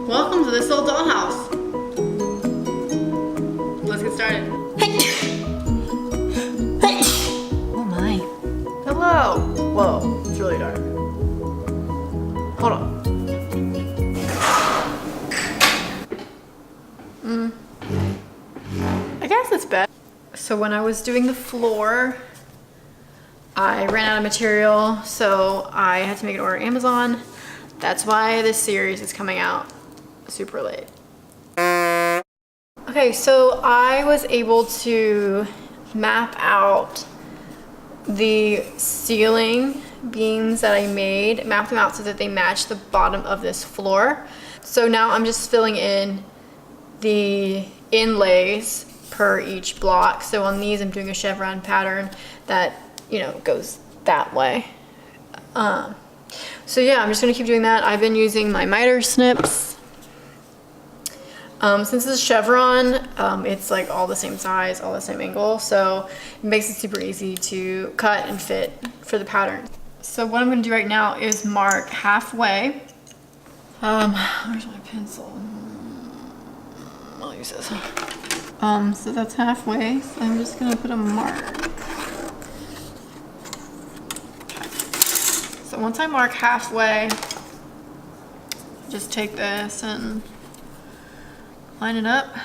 Welcome to This Old Dollhouse. Let's get started. Oh my. Hello. Whoa, it's really dark. Hold on. I guess it's better. So when I was doing the floor, I ran out of material, so I had to make an order on Amazon. That's why this series is coming out super late. Okay, so I was able to map out the ceiling beams that I made, map them out so that they match the bottom of this floor. So now I'm just filling in the inlays per each block. So on these, I'm doing a chevron pattern that, you know, goes that way. So yeah, I'm just gonna keep doing that. I've been using my miter snips. Since this is chevron, it's like all the same size, all the same angle, so it makes it super easy to cut and fit for the pattern. So what I'm gonna do right now is mark halfway. Where's my pencil? I'll use this. So that's halfway, so I'm just gonna put a mark. So once I mark halfway, just take this and line it up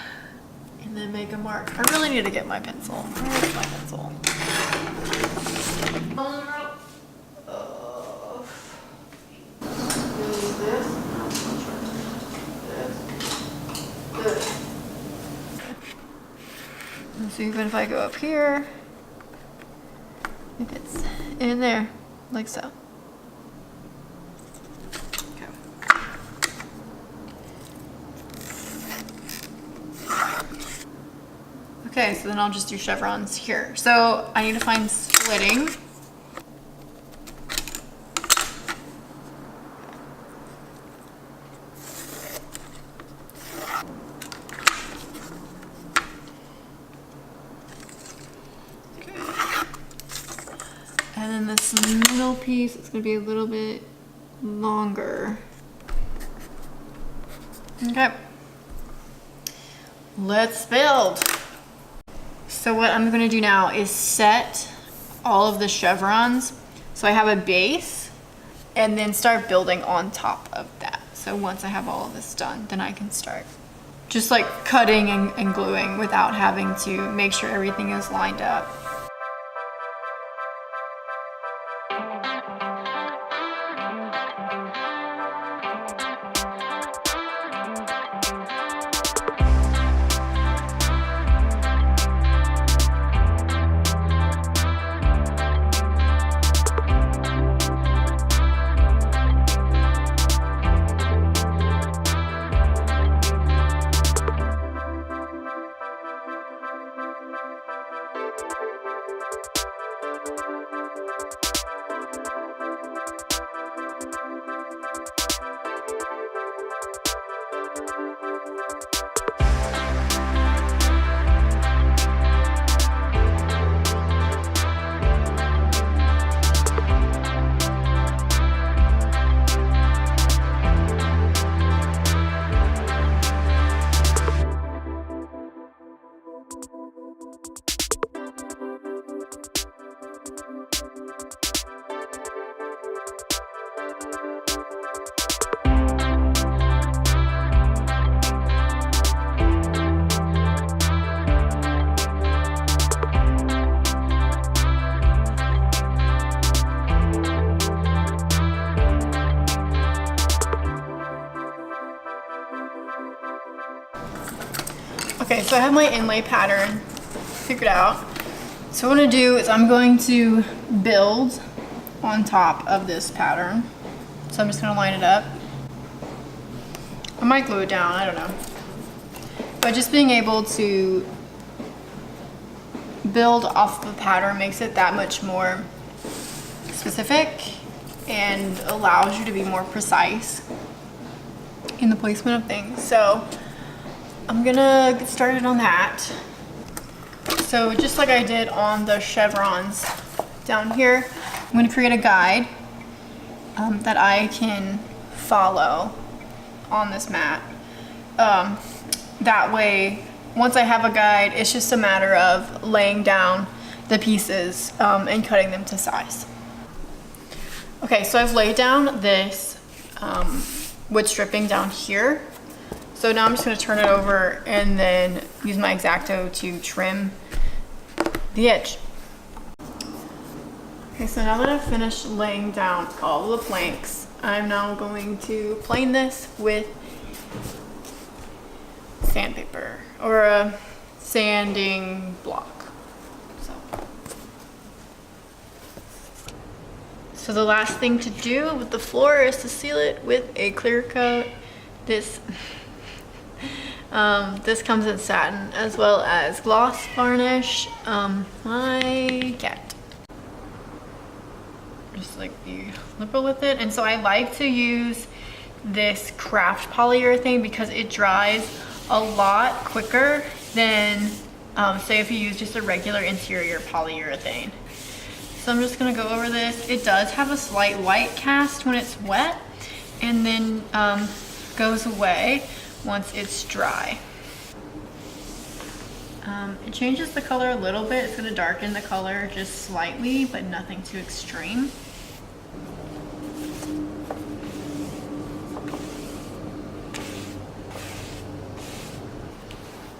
and then make a mark. I really need to get my pencil. Where's my pencil? So even if I go up here, if it's in there, like so. Okay, so then I'll just do chevrons here. So I need to find splitting. Okay. And then this middle piece is gonna be a little bit longer. Okay. Let's build. So what I'm gonna do now is set all of the chevrons so I have a base and then start building on top of that. So once I have all of this done, then I can start just like cutting and gluing without having to make sure everything is lined up. Okay, so I have my inlay pattern figured out. So what I'm gonna do is I'm going to build on top of this pattern. So I'm just gonna line it up. I might glue it down, I don't know. But just being able to build off the pattern makes it that much more specific and allows you to be more precise in the placement of things. So I'm gonna get started on that. So just like I did on the chevrons down here, I'm gonna create a guide that I can follow on this mat. That way, once I have a guide, it's just a matter of laying down the pieces and cutting them to size. Okay, so I've laid down this wood stripping down here. So now I'm just gonna turn it over and then use my X-Acto to trim the edge. Okay, so now that I've finished laying down all the planks, I'm now going to plane this with sandpaper or a sanding block. So the last thing to do with the floor is to seal it with a clear coat. This comes in satin as well as gloss varnish. I get. Just like be liberal with it. And so I like to use this craft polyurethane because it dries a lot quicker than say if you use just a regular interior polyurethane. So I'm just gonna go over this. It does have a slight white cast when it's wet and then goes away once it's dry. It changes the color a little bit. It's gonna darken the color just slightly, but nothing too extreme.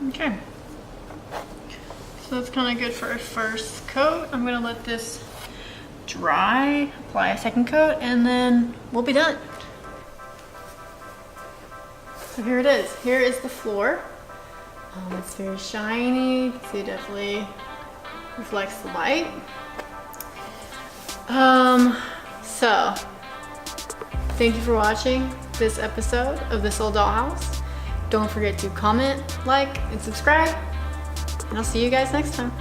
Okay, so that's kind of good for a first coat. I'm gonna let this dry, apply a second coat, and then we'll be done. So here it is. Here is the floor. It's very shiny. You can see it definitely reflects the light. So thank you for watching this episode of This Old Dollhouse. Don't forget to comment, like, and subscribe, and I'll see you guys next time.